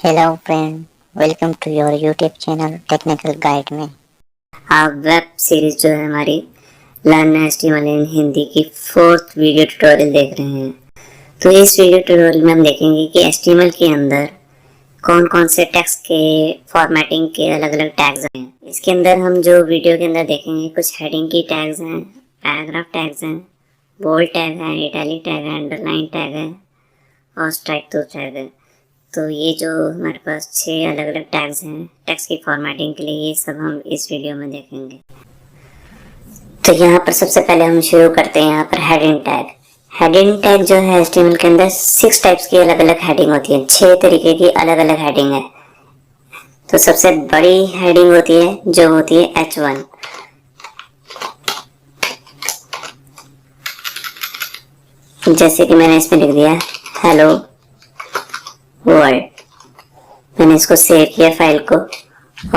Hello friend, welcome to your YouTube channel technical guide में। आप web series जो है हमारी लर्न एचटीएमएल इन हिंदी की 4th वीडियो ट्यूटोरियल देख रहे हैं। तो इस वीडियो ट्यूटोरियल में हम देखेंगे कि एचटीएमएल के अंदर कौन कौन से टेक्स्ट के फॉर्मेटिंग के अलग अलग टैग्स हैं। इसके अंदर हम जो वीडियो के अंदर देखेंगे कुछ हेडिंग की टैग्स हैं, पैराग्राफ टैग्स हैं, बोल्ड टैग है, इटैलिक टैग है, अंडरलाइन टैग है और स्ट्राइक थ्रू टैग है। तो ये जो हमारे पास 6 अलग अलग टैग्स हैं टेक्स्ट की फॉर्मेटिंग के लिए, ये सब हम इस वीडियो में देखेंगे। तो यहाँ पर सबसे पहले हम शुरू करते हैं यहाँ पर हेडिंग टैग। हेडिंग टैग जो है एचटीएमएल के अंदर 6 टाइप्स की अलग अलग हेडिंग होती है, 6 तरीके की अलग अलग हेडिंग है। तो सबसे बड़ी हेडिंग होती है जो होती है H1। जैसे कि मैंने इसमें लिख दिया हेलो वर्ल्ड। मैंने इसको सेव किया फाइल को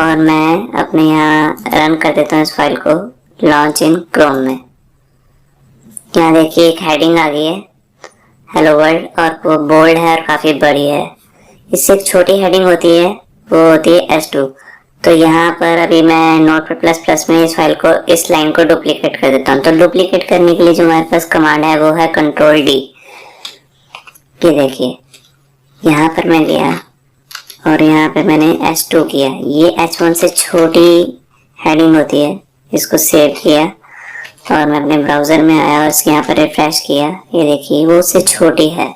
और मैं अपने यहाँ रन कर देता हूँ इस फाइल को लॉन्च इन क्रोम में। यहाँ देखिए एक हेडिंग आ गई है हेलो वर्ल्ड और वो बोल्ड है और काफ़ी बड़ी है। इससे एक छोटी हेडिंग होती है, वो होती है H2। तो यहाँ पर अभी मैं नोटपैड++ में इस फाइल को, इस लाइन को डुप्लीकेट कर देता हूँ। तो डुप्लीकेट करने के लिए जो हमारे पास कमांड है वो है Ctrl+D। ये देखिए यहाँ पर मैं गया और यहाँ पे मैंने H2 किया। ये H1 से छोटी हेडिंग होती है। इसको सेव किया और मैं अपने ब्राउज़र में आया और यहाँ पर रिफ्रेश किया। ये देखिए वो उससे छोटी है।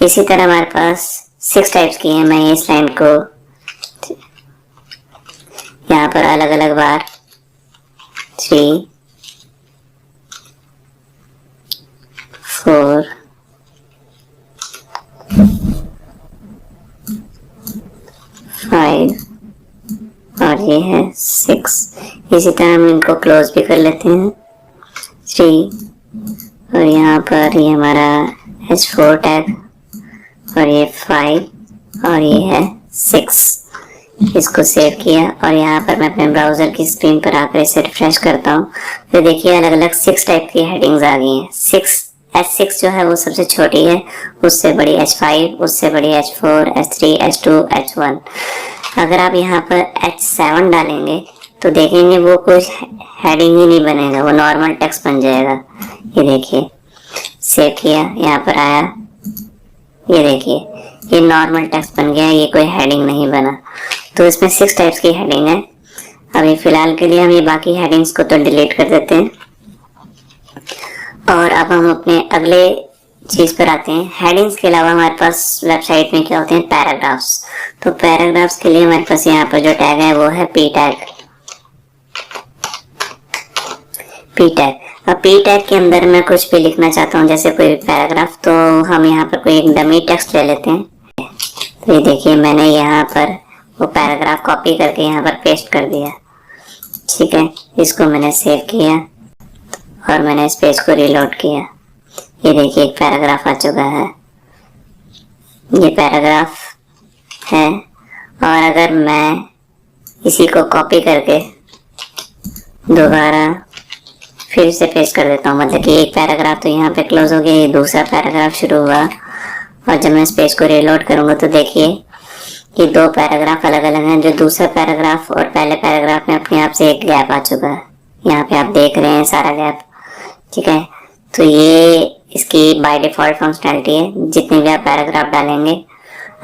इसी तरह हमारे पास 6 टाइप्स की हैं। मैं इस लाइन को यहाँ पर अलग अलग बार 3, 4, 5 और ये है 6। इसी तरह हम इनको क्लोज भी कर लेते हैं 3 और यहाँ पर ये हमारा H4 टैग और ये 5 और ये है 6। इसको सेव किया और यहाँ पर मैं अपने ब्राउज़र की स्क्रीन पर आकर इसे रिफ्रेश करता हूँ। तो देखिए अलग अलग 6 टाइप की हेडिंग्स आ गई हैं। H6 जो है वो सबसे छोटी है, उससे बड़ी H5, उससे बड़ी H4, H3, H2, H1। अगर आप यहाँ पर H7 डालेंगे तो देखेंगे वो कुछ हेडिंग ही नहीं बनेगा, वो नॉर्मल टेक्स्ट बन जाएगा। ये देखिए सेव किया, यहाँ पर आया, ये देखिए ये नॉर्मल टेक्स्ट बन गया, ये कोई हेडिंग नहीं बना। तो इसमें 6 टाइप्स की हेडिंग है। अभी फिलहाल के लिए हम ये बाकी हेडिंग्स को तो डिलीट कर देते हैं और अब हम अपने अगले चीज पर आते हैं। हेडिंग्स के अलावा हमारे पास वेबसाइट में क्या होते हैं, पैराग्राफ्स। तो पैराग्राफ्स के लिए हमारे पास यहाँ पर जो टैग है वो है P टैग। अब P टैग के अंदर मैं कुछ भी लिखना चाहता हूँ, जैसे कोई पैराग्राफ, तो हम यहाँ पर कोई एक डमी टेक्स्ट ले लेते हैं। तो ये देखिए मैंने यहाँ पर वो पैराग्राफ कॉपी करके यहाँ पर पेस्ट कर दिया। ठीक है, इसको मैंने सेव किया और मैंने इस पेज को रीलोड किया। ये देखिए एक पैराग्राफ आ चुका है, ये पैराग्राफ है। और अगर मैं इसी को कॉपी करके दोबारा फिर से पेस्ट कर देता हूँ, मतलब कि एक पैराग्राफ तो यहाँ पे क्लोज हो गया, ये दूसरा पैराग्राफ शुरू हुआ और जब मैं इस पेज को रीलोड करूँगा तो देखिए ये 2 पैराग्राफ अलग अलग हैं। जो दूसरा पैराग्राफ और पहले पैराग्राफ में अपने आप से एक गैप आ चुका है, यहाँ पे आप देख रहे हैं सारा गैप। ठीक है, तो ये इसकी बाय डिफ़ॉल्ट फंक्शनैलिटी है। जितने भी आप पैराग्राफ डालेंगे,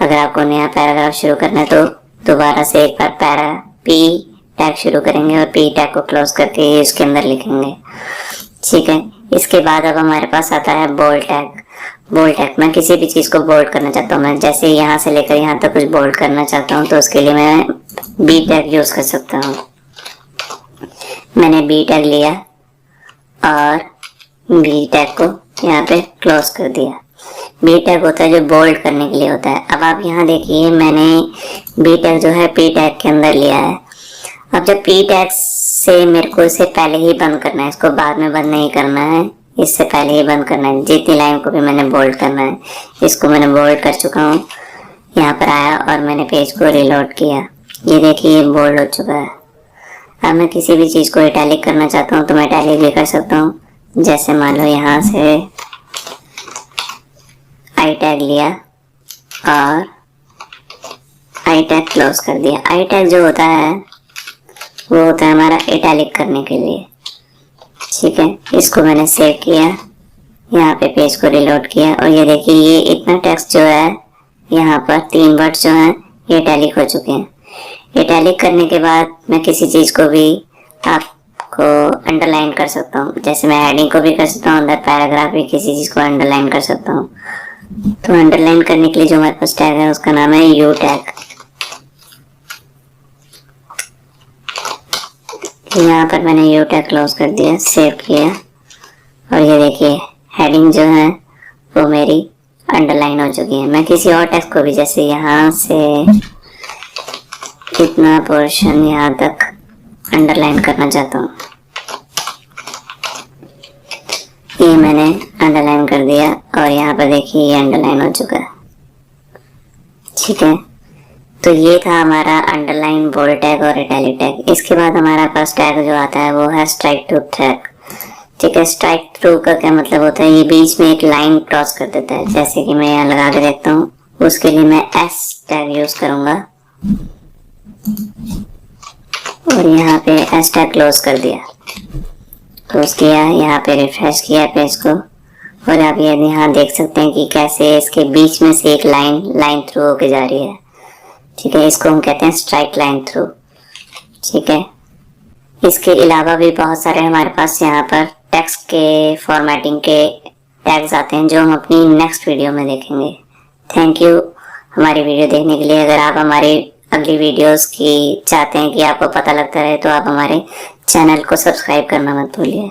अगर आपको नया पैराग्राफ शुरू करना है तो दोबारा से एक बार P टैग शुरू करेंगे और P टैग को क्लोज करके इसके अंदर लिखेंगे। ठीक है, इसके बाद अब हमारे पास आता है बोल्ड टैग। बोल्ड टैग, मैं किसी भी चीज़ को बोल्ड करना चाहता हूँ, मैं जैसे यहाँ से लेकर यहाँ तक कुछ बोल्ड करना चाहता हूँ तो उसके लिए मैं B टैग यूज़ कर सकता हूँ। मैंने B टैग लिया और B टैग को यहाँ पे क्लोज कर दिया। B टैग होता है जो बोल्ड करने के लिए होता है। अब आप यहाँ देखिए मैंने B टैग जो है P टैग के अंदर लिया है। अब जब P टैग से मेरे को इसे पहले ही बंद करना है, इसको बाद में बंद नहीं करना है, इससे पहले ही बंद करना है। जितनी लाइन को भी मैंने बोल्ड करना है, इसको मैंने बोल्ड कर चुका हूँ। यहाँ पर आया और मैंने पेज को रीलोड किया, ये देखिए ये बोल्ड हो चुका है। अब मैं किसी भी चीज़ को इटैलिक करना चाहता हूँ तो मैं इटैलिक भी कर सकता हूँ। जैसे मान लो यहाँ से I टैग लिया और आई टैग क्लोज कर दिया। आई टैग जो होता है वो होता है हमारा इटैलिक करने के लिए। ठीक है, इसको मैंने सेव किया, यहाँ पे पेज को रिलोड किया और ये देखिए ये इतना टेक्स्ट जो है यहाँ पर 3 वर्ड्स जो हैं ये इटैलिक हो चुके हैं। इटैलिक करने के बाद मैं किसी चीज को भी आपको अंडरलाइन कर सकता हूँ, जैसे मैं हेडिंग को भी कर सकता हूँ, अंदर पैराग्राफ भी किसी चीज को अंडरलाइन कर सकता हूँ। तो अंडरलाइन करने के लिए जो हमारे पास टैग है उसका नाम है यू टैग। यहाँ पर मैंने यू टैग क्लोज कर दिया, सेव किया और ये देखिए हेडिंग जो है वो मेरी अंडरलाइन हो चुकी है। मैं किसी और टेक्स्ट को भी जैसे यहाँ से इतना पोर्शन यहाँ तक अंडरलाइन करना चाहता हूँ, ये मैंने अंडरलाइन कर दिया और यहाँ पर देखिए ये अंडरलाइन हो चुका है। ठीक है, तो ये था हमारा अंडरलाइन, बोल्ड टैग और इटैलिक टैग। इसके बाद हमारा पास टैग जो आता है वो है स्ट्राइक थ्रू टैग। ठीक है, स्ट्राइक थ्रू का क्या मतलब होता है, ये बीच में एक लाइन क्रॉस कर देता है। जैसे कि मैं यहाँ लगा के देखता हूँ, उसके लिए मैं एस टैग यूज करूंगा और यहाँ पे एस टैग क्लोज कर दिया, क्लोज किया, यहाँ पे रिफ्रेश किया पेज को और आप ये यहाँ देख सकते हैं कि कैसे इसके बीच में से एक लाइन थ्रू होके जा रही है। ठीक है, इसको हम कहते हैं स्ट्राइक लाइन थ्रू। ठीक है, इसके अलावा भी बहुत सारे हमारे पास यहाँ पर टेक्स्ट के फॉर्मेटिंग के टैग्स आते हैं जो हम अपनी नेक्स्ट वीडियो में देखेंगे। थैंक यू हमारी वीडियो देखने के लिए। अगर आप हमारी अगली वीडियोस की चाहते हैं कि आपको पता लगता रहे तो आप हमारे चैनल को सब्सक्राइब करना मत भूलिए।